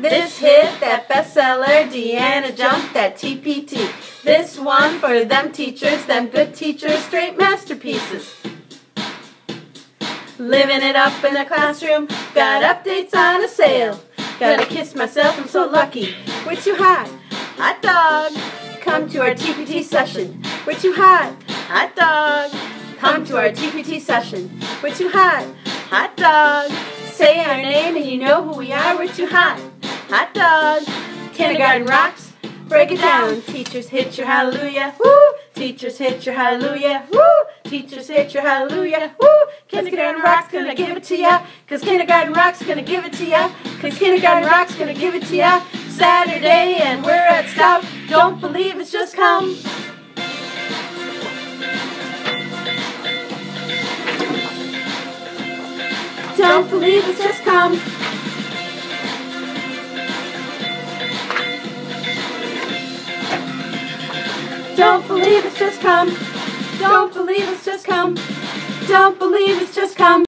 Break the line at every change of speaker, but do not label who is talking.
This hit, that bestseller, Deanna Jump, that TPT. This one for them teachers, them good teachers, straight masterpieces. Living it up in the classroom, got updates on a sale. Gotta kiss myself, I'm so lucky. We're too hot, hot dog. Come to our TPT session. We're too hot, hot dog. Come to our TPT session. We're too hot, hot dog. Say our name and you know who we are. We're too hot, hot dog. Kindergarten rocks, break it down. Teachers hit your hallelujah, woo. Teachers hit your hallelujah, woo. Teachers hit your hallelujah, woo. Kindergarten rocks gonna give it to ya. Cause kindergarten rocks gonna give it to ya. Cause kindergarten rocks gonna give it to ya. Saturday and we're at Stout. Don't believe it's just come. Don't believe it's just come. Don't believe it's just come. Don't believe it's just come. Don't believe it's just come.